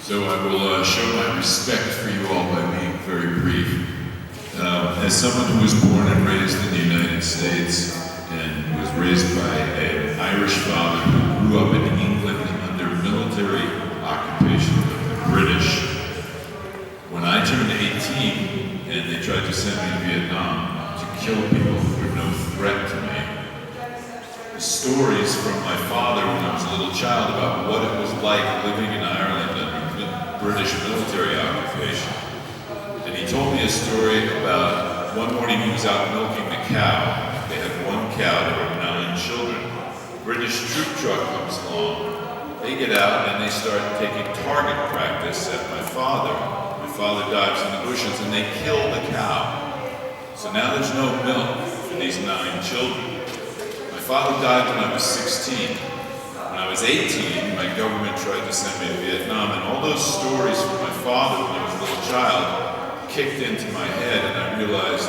So I will show my respect for you all by being very brief. As someone who was born and raised in the United States and was raised by an Irish father who grew up in England under military occupation of the British, when I turned 18 and they tried to send me to Vietnam to kill people who were no threat to me, the stories from my father when I was a little child about what it was like living in Ireland under British military occupation. And he told me a story about one morning he was out milking the cow. They had one cow, there were 9 children. A British troop truck comes along. They get out and they start taking target practice at my father. My father dives in the bushes and they kill the cow. So now there's no milk for these 9 children. My father died when I was 16. When I was 18, my government tried to send me to Vietnam, and all those stories from my father when I was a little child kicked into my head, and I realized,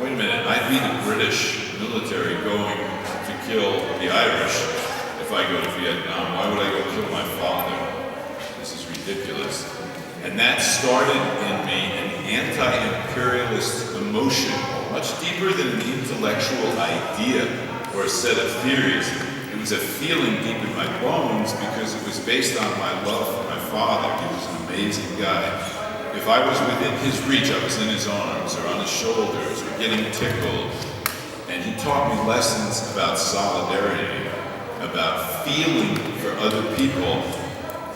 wait a minute, I'd be the British military going to kill the Irish if I go to Vietnam. Why would I go kill my father? This is ridiculous. And that started in me an anti-imperialist emotion, much deeper than an intellectual idea or a set of theories. It was a feeling deep in my bones because it was based on my love for my father. He was an amazing guy. If I was within his reach, I was in his arms or on his shoulders or getting tickled. And he taught me lessons about solidarity, about feeling for other people,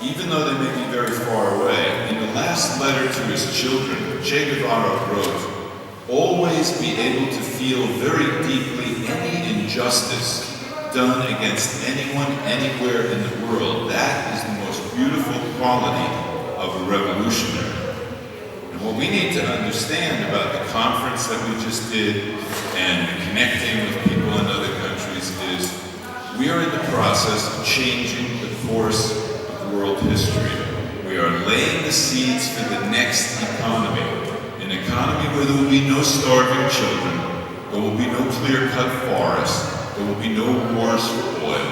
even though they may be very far away. In the last letter to his children, Che Guevara wrote, "Always be able to feel very deeply any injustice done against anyone, anywhere in the world. That is the most beautiful quality of a revolutionary." And what we need to understand about the conference that we just did and connecting with people in other countries is we are in the process of changing the course of world history. We are laying the seeds for the next economy, an economy where there will be no starving children, there will be no clear-cut forests, there will be no wars for oil.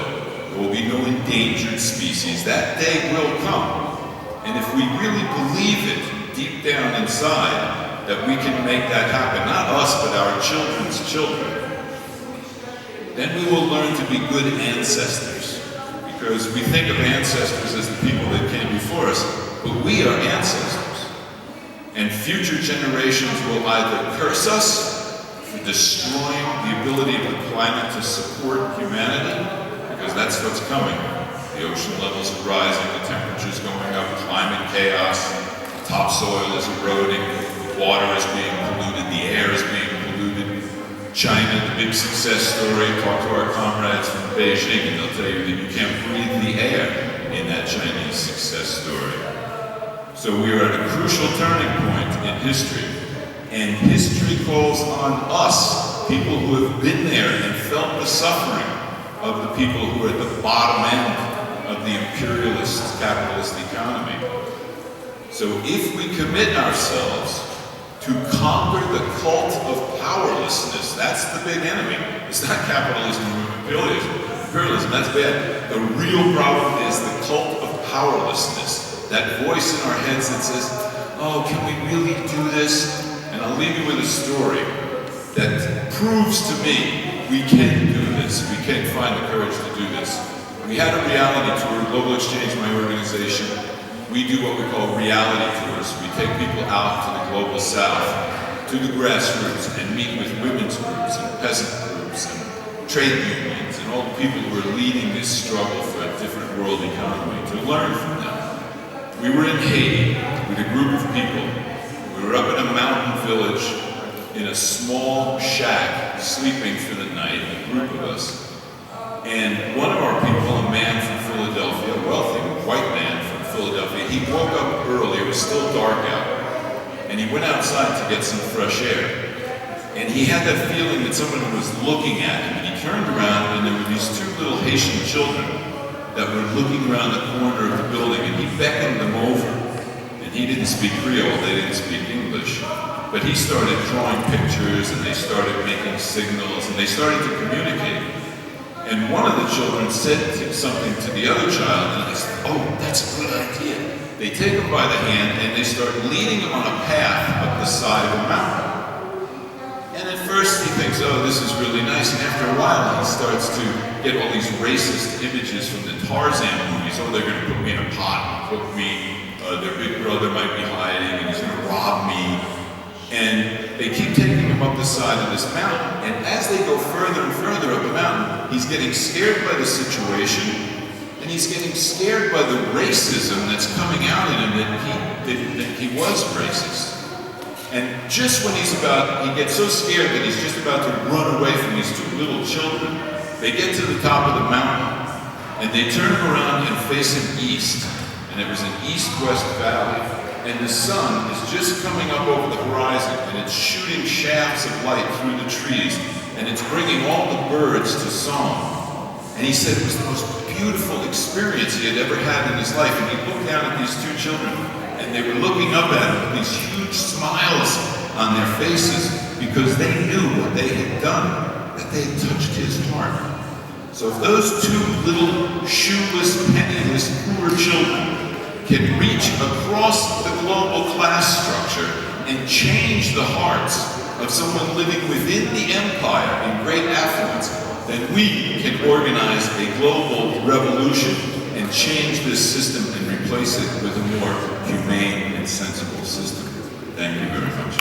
There will be no endangered species. That day will come. And if we really believe it deep down inside, that we can make that happen, not us, but our children's children, then we will learn to be good ancestors. Because we think of ancestors as the people that came before us, but we are ancestors. And future generations will either curse us for destroying the ability of the planet to support humanity, because that's what's coming. The ocean levels are rising, the temperature's going up, climate chaos, topsoil is eroding, water is being polluted, the air is being polluted. China, the big success story, talk to our comrades from Beijing and they'll tell you that you can't breathe the air in that Chinese success story. So we are at a crucial turning point in history. And history calls on us, people who have been there and felt the suffering of the people who are at the bottom end of the imperialist capitalist economy. So if we commit ourselves to conquer the cult of powerlessness, that's the big enemy. It's not capitalism or imperialism, that's bad. The real problem is the cult of powerlessness. That voice in our heads that says, oh, can we really do this? And I'll leave you with a story that proves to me we can do this. We can find the courage to do this. We had a reality tour, Global Exchange, my organization. We do what we call reality tours. We take people out to the global south, to the grassroots, and meet with women's groups and peasant groups and trade unions and all the people who are leading this struggle for a different world economy, to learn from them. We were in Haiti with a group of people. We were up in a mountain village in a small shack, sleeping for the night, a group of us. And one of our people, a man from Philadelphia, a wealthy white man from Philadelphia, he woke up early, it was still dark out, and he went outside to get some fresh air. And he had that feeling that someone was looking at him, and he turned around and there were these 2 little Haitian children that were looking around the corner of the building, and he beckoned them over. He didn't speak Creole, they didn't speak English, but he started drawing pictures and they started making signals and they started to communicate. And one of the children said something to the other child and I said, oh, that's a good idea. they take him by the hand and they start leading him on a path up the side of a mountain. And at first he thinks, oh, this is really nice. And after a while, he starts to get all these racist images from the Tarzan movies. Oh, they're going to put me in a pot, cook me. Their big brother might be hiding, and he's going to rob me. And they keep taking him up the side of this mountain. And as they go further and further up the mountain, he's getting scared by the situation, and he's getting scared by the racism that's coming out in him that he was racist. And just when he gets so scared that he's just about to run away from these two little children, they get to the top of the mountain, and they turn around and face him east. And it was an east-west valley, and the sun is just coming up over the horizon, and it's shooting shafts of light through the trees, and it's bringing all the birds to song. And he said it was the most beautiful experience he had ever had in his life. And he looked down at these two children, and they were looking up at him with these huge smiles on their faces because they knew what they had done, that they had touched his heart. So if those two little shoeless, penniless, poor children can reach across the global class structure and change the hearts of someone living within the empire in great affluence, then we can organize a global revolution and change this system and replace it with a more humane and sensible system. Thank you very much.